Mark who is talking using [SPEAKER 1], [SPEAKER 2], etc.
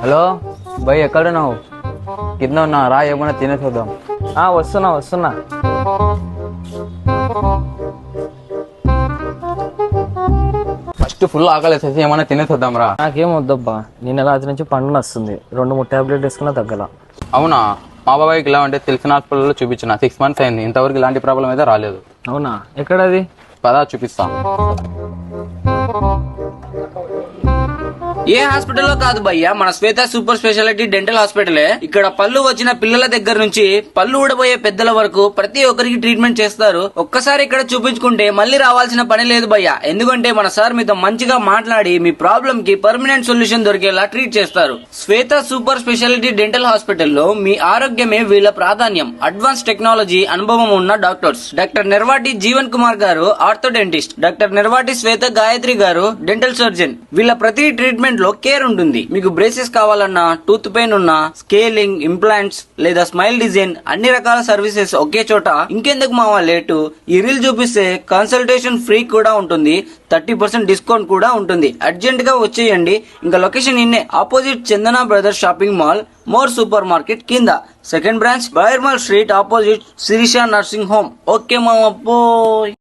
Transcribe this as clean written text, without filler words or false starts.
[SPEAKER 1] Hello భయ్, ఎక్కడున్నావు? కింద ఉన్నా, రా ఏమన్నా తినేసి వద్దాం.
[SPEAKER 2] వస్తున్నా.
[SPEAKER 1] ఫస్ట్ ఫుల్ ఆకలి వేసేసి ఏమన్నా తినేసి వద్దాం రా.
[SPEAKER 2] నాకేం వద్దబ్బా, నిన్న రాత్రి నుంచి పండు వస్తుంది. 2-3 టాబ్లెట్ వేసుకున్నా తగ్గల.
[SPEAKER 1] అవునా? మా బాబాయ్కి ఇలా అంటే తెలిసిన హాస్పిటల్లో చూపించిన 6 months అయింది, ఇంతవరకు ఇలాంటి ప్రాబ్లం అయితే రాలేదు.
[SPEAKER 2] అవునా? ఎక్కడది?
[SPEAKER 1] పదా చూపిస్తా.
[SPEAKER 3] ఏ హాస్పిటల్లో కాదు భయ్యా, మన శ్వేత సూపర్ స్పెషాలిటీ డెంటల్ హాస్పిటలే. ఇక్కడ పళ్ళు వచ్చిన పిల్లల దగ్గర నుంచి పళ్ళు ఊడబోయే పెద్దల వరకు ప్రతి ఒక్కరికి ట్రీట్మెంట్ చేస్తారు. ఒక్కసారి ఇక్కడ చూపించుకుంటే మళ్ళీ రావాల్సిన పని లేదు భయ్యా. ఎందుకంటే మన సార్ మీతో మంచిగా మాట్లాడి మీ ప్రాబ్లం కి పర్మనెంట్ సొల్యూషన్ దొరికేలా ట్రీట్ చేస్తారు. శ్వేత సూపర్ స్పెషాలిటీ డెంటల్ హాస్పిటల్లో మీ ఆరోగ్యమే వీళ్ళ ప్రాధాన్యం. అడ్వాన్స్ టెక్నాలజీ, అనుభవం ఉన్న డాక్టర్స్. డాక్టర్ నిర్వాటి జీవన్ కుమార్ గారు ఆర్థోడెంటిస్ట్, డాక్టర్ నిర్వాటి శ్వేత గాయత్రి గారు డెంటల్ సర్జన్. వీళ్ళ ప్రతి ట్రీట్మెంట్ లో కేర్ ఉంటుంది. మీకు బ్రేసెస్ కావాలన్నా, టూత్ పెయిన్ ఉన్నా, స్కేలింగ్, ఇంప్లాంట్స్ లేదా స్మైల్ డిజైన్, అన్ని రకాల సర్వీసెస్ ఒకే చోట. ఇంకెందుకు మావా లేటు, ఈ రీల్ చూపిస్తే కన్సల్టేషన్ ఫ్రీ కూడా ఉంటుంది, 30% డిస్కౌంట్ కూడా ఉంటుంది. అర్జెంట్ గా వచ్చేయండి. ఇంకా లొకేషన్ ఇన్నే, opposite Chandana brothers shopping mall, more supermarket కింద. సెకండ్ బ్రాంచ్ బైర్మల్ street opposite Sirisha nursing home. Okay మావా, పోయ్.